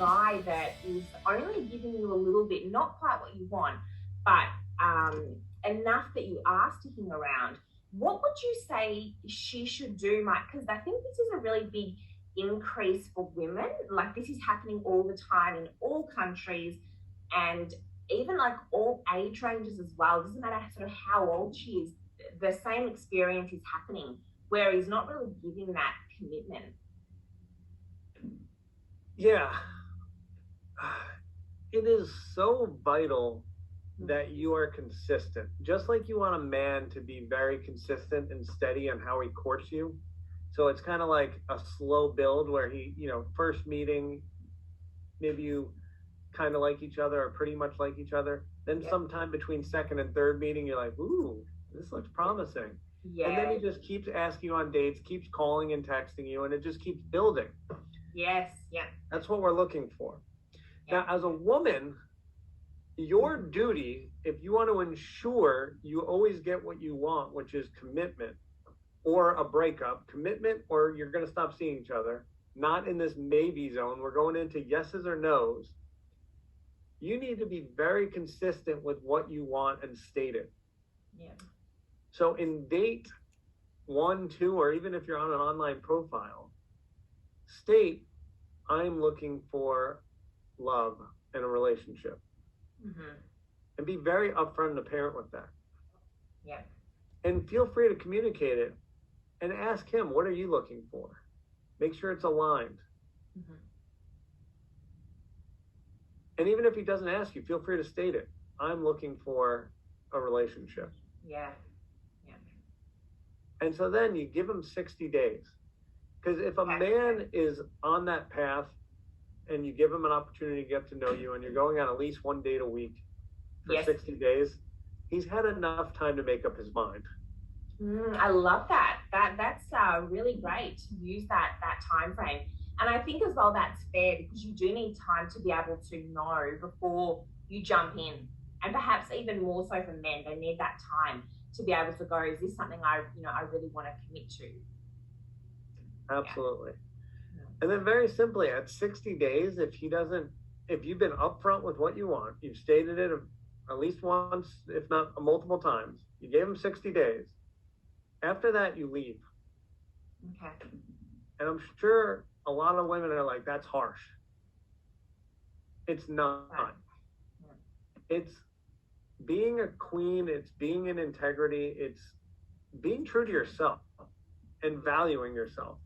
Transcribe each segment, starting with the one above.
guy that is only giving you a little bit, not quite what you want, but enough that you ask to hang around, what would you say she should do, Mike? Because I think this is a really big increase for women. Like, this is happening all the time in all countries, and even like all age ranges as well. It doesn't matter sort of how old she is, the same experience is happening where he's not really giving that commitment. Yeah, it is so vital that you are consistent. Just like you want a man to be very consistent and steady on how he courts you. So it's kind of like a slow build where he, first meeting, maybe you kind of like each other or pretty much like each other. Then sometime between second and third meeting, you're like, ooh, this looks promising. Yeah. And then he just keeps asking you on dates, keeps calling and texting you, and it just keeps building. Yes. Yeah. That's what we're looking for. Yeah. Now, as a woman, your duty, if you want to ensure you always get what you want, which is commitment or a breakup, commitment or you're going to stop seeing each other, not in this maybe zone. We're going into yeses or nos. You need to be very consistent with what you want and state it. Yeah. So in date 1, 2, or even if you're on an online profile, state, I'm looking for love in a relationship. Mm-hmm. And be very upfront and apparent with that. Yeah. And feel free to communicate it and ask him, what are you looking for? Make sure it's aligned. Mm-hmm. And even if he doesn't ask you, feel free to state it. I'm looking for a relationship. Yeah. Yeah. And so then you give him 60 days. Because if a man is on that path and you give him an opportunity to get to know you and you're going on at least one date a week for 60 days, he's had enough time to make up his mind. I love that. That's really great to use that time frame. And I think as well that's fair because you do need time to be able to know before you jump in. And perhaps even more so for men, they need that time to be able to go, is this something I really want to commit to? Absolutely. Yeah. And then very simply at 60 days, if you've been upfront with what you want, you've stated it at least once, if not multiple times, you gave him 60 days. After that, you leave. Okay. And I'm sure a lot of women are like, that's harsh. It's not. Right. Yeah. It's being a queen. It's being in integrity. It's being true to yourself and valuing yourself.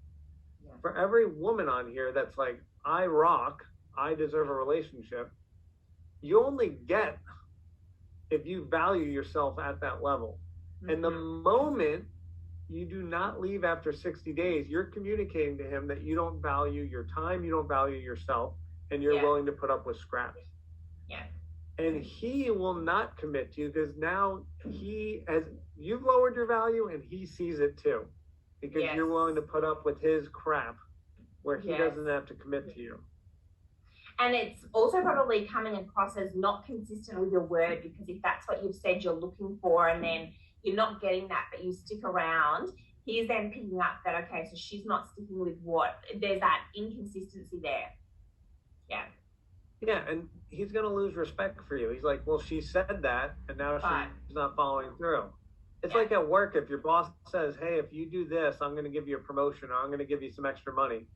Yeah. For every woman on here that's like, I rock, I deserve a relationship, you only get if you value yourself at that level. Mm-hmm. And the moment you do not leave after 60 days, you're communicating to him that you don't value your time, you don't value yourself, and you're willing to put up with scraps. Yeah. And he will not commit to you because now you've lowered your value and he sees it too. Because you're willing to put up with his crap where he doesn't have to commit to you. And it's also probably coming across as not consistent with your word, because if that's what you've said you're looking for and then you're not getting that, but you stick around, he's then picking up that, okay, so she's not sticking with there's that inconsistency there. Yeah. Yeah, and he's going to lose respect for you. He's like, well, she said that, and now she's not following through. It's like at work, if your boss says, hey, if you do this, I'm going to give you a promotion, or I'm going to give you some extra money.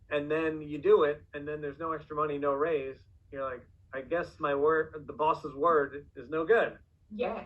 And then you do it, and then there's no extra money, no raise. You're like, I guess the boss's word is no good. Yeah.